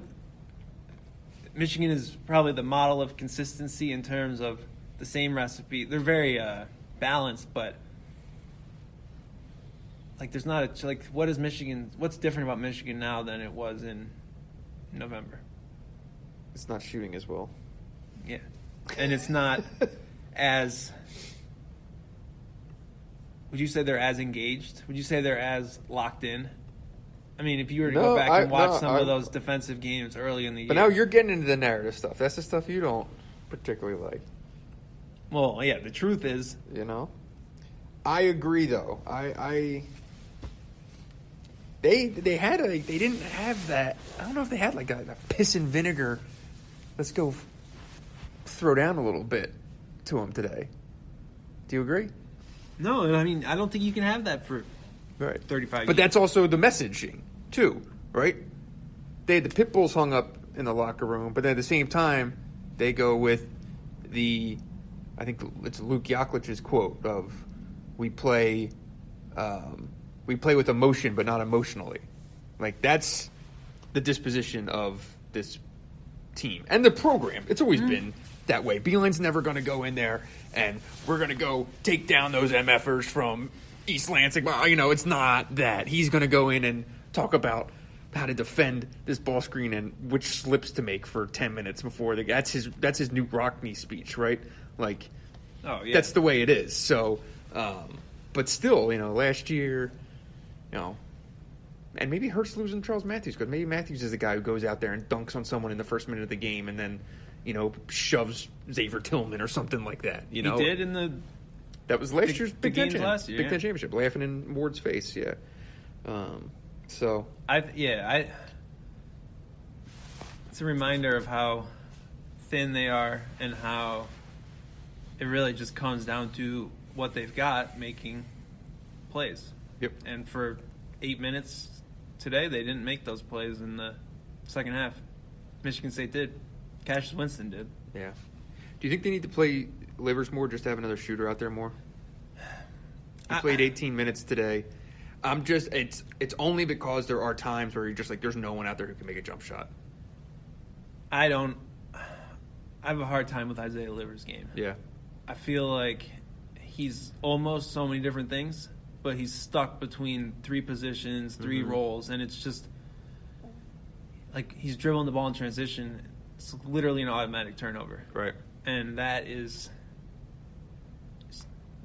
Michigan is probably the model of consistency in terms of the same recipe. They're very balanced, but there's not what is Michigan? What's different about Michigan now than it was in November? It's not shooting as well. Yeah, and it's not as. Would you say they're as engaged? Would you say they're as locked in? I mean, if you were to go back and watch some of those defensive games early in the year. But now you're getting into the narrative stuff. That's the stuff you don't particularly like. Well, yeah, the truth is. I agree, though. They didn't have that. I don't know if they had like that piss and vinegar. Let's go throw down a little bit to them today. Do you agree? No, I mean, I don't think you can have that for 35 But that's also the messaging, too, right? They had the pit bulls hung up in the locker room, but then at the same time, they go with I think it's Luke Yaklich's quote of, we play with emotion, but not emotionally. Like, that's the disposition of this team. And the program. It's always been that way. Beeline's never going to go in there and we're going to go take down those MFers from East Lansing. Well, it's not that. He's going to go in and talk about how to defend this ball screen and which slips to make for 10 minutes before that's his Newt Rockne speech, right? Like, that's the way it is. So, but still, last year, and maybe Hurts losing Charles Matthews, because maybe Matthews is the guy who goes out there and dunks on someone in the first minute of the game and then, shoves Xavier Tillman or something like that. He did in the. That was last year's Big Ten last year, Big Ten championship, laughing in Ward's face. Yeah. So. It's a reminder of how thin they are and how it really just comes down to what they've got making plays. Yep. And for 8 minutes today, they didn't make those plays in the second half. Michigan State did. Cassius Winston did. Yeah. Do you think they need to play Livers more, just to have another shooter out there more? He played 18 minutes today. It's only because there are times where you're just like, there's no one out there who can make a jump shot. I have a hard time with Isaiah Livers' game. Yeah. I feel like he's almost so many different things, but he's stuck between 3 positions, 3 roles, and it's just like he's dribbling the ball in transition. It's literally an automatic turnover. Right. And that is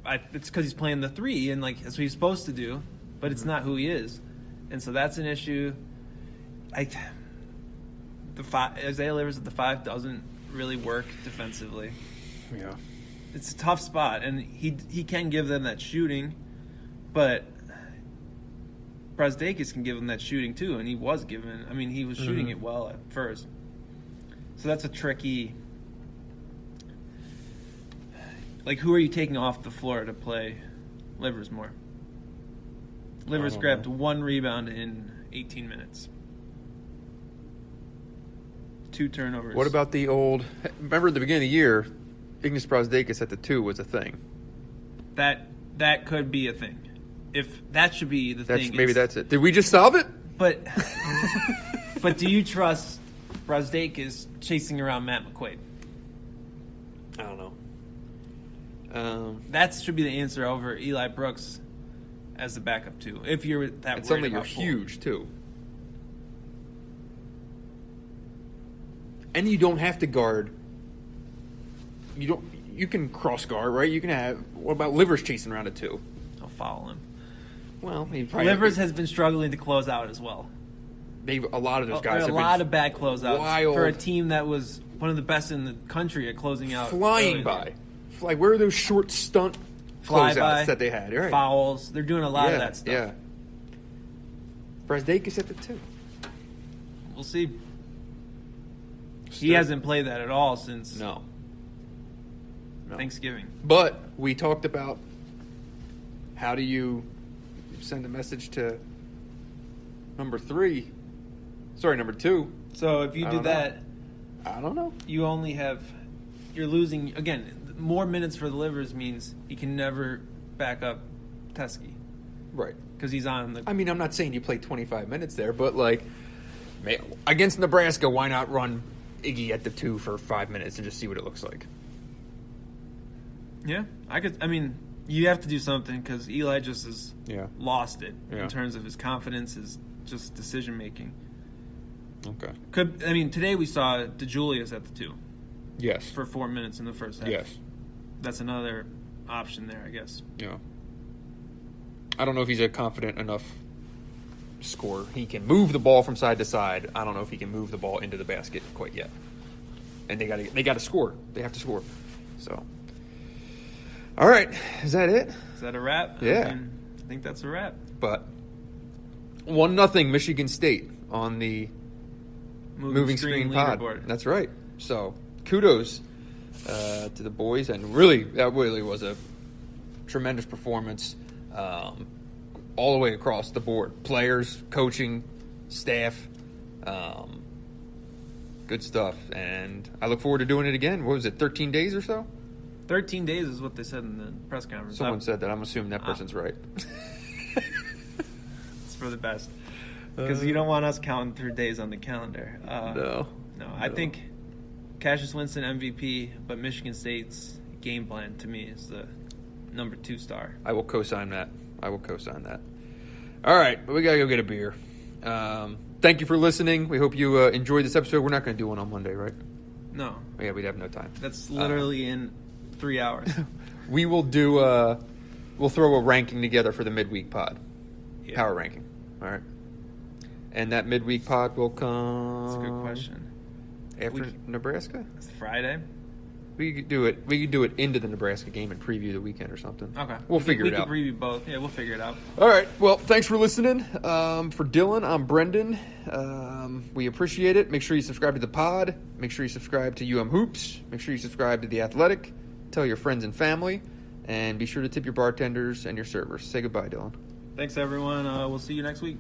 it's because he's playing the 3, and that's what he's supposed to do, but it's not who he is. And so that's an issue. Isaiah Livers at the 5 doesn't really work defensively. Yeah. It's a tough spot, and he can give them that shooting, But Brazdeikis can give him that shooting too, and he was given. I mean, he was shooting it well at first. So that's a tricky. Like, who are you taking off the floor to play Livers more? Livers grabbed 1 rebound in 18 minutes. 2 turnovers. What about the old? Remember at the beginning of the year, Ignas Brazdeikis at the 2 was a thing. That could be a thing. If that should be the thing. Maybe that's it. Did we just solve it? But do you trust Brazdeikis chasing around Matt McQuaid? I don't know. That should be the answer over Eli Brooks as the backup too. If you're that, and worried suddenly you're about huge too, and you don't have to guard. You can cross guard, right? You can have. What about Livers chasing around at 2? I'll follow him. Well, Livers has been struggling to close out as well. A lot of those guys have a lot of bad closeouts wild, for a team that was one of the best in the country at closing out. Flying by. Like, where are those short stunt closeouts that they had? Right. Fouls. They're doing a lot of that stuff. Yeah. Brazdeikis at the 2. We'll see. He hasn't played that at all since no. Thanksgiving. But we talked about how do you send a message to number 2. So if you do that, I don't know. you only have you're losing again. More minutes for the Livers means he can never back up Teskey Right. because he's on the. I mean, I'm not saying you play 25 minutes there, but like against Nebraska, why not run Iggy at the 2 for 5 minutes and just see what it looks like? Yeah, I could. I mean, you have to do something because Eli just has lost it Yeah. in terms of his confidence, his just decision making. Okay. Today we saw DeJulius at the 2 Yes. for 4 minutes in the first half. Yes. That's another option there, I guess. Yeah. I don't know if he's a confident enough scorer. He can move the ball from side to side. I don't know if he can move the ball into the basket quite yet. And they got to score. They have to score. So, all right, is that it? Is that a wrap? Yeah. I think that's a wrap. But 1-0 Michigan State on the moving screen pod. leaderboard. That's right. So kudos to the boys, and really that really was a tremendous performance. All the way across the board. Players, coaching, staff. Good stuff. And I look forward to doing it again. What was it, 13 days or so? 13 days is what they said in the press conference. Someone said that. I'm assuming that person's right. It's for the best. Because you don't want us counting through days on the calendar. No. I think Cassius Winston MVP, but Michigan State's game plan to me is the number 2 star. I will co-sign that. All right, we got to go get a beer. Thank you for listening. We hope you enjoyed this episode. We're not going to do one on Monday, right? No. Yeah, we'd have no time. That's literally in 3 hours. We will do, we'll throw a ranking together for the midweek pod. Yeah. Power ranking. All right. And that midweek pod will come... That's a good question. After Nebraska? It's Friday. We could do it into the Nebraska game and preview the weekend or something. Okay. We'll figure it out. We could preview both. Yeah, we'll figure it out. All right. Well, thanks for listening. For Dylan, I'm Brendan. We appreciate it. Make sure you subscribe to the pod. Make sure you subscribe to UM Hoops. Make sure you subscribe to The Athletic. Tell your friends and family. And be sure to tip your bartenders and your servers. Say goodbye, Dylan. Thanks, everyone. We'll see you next week.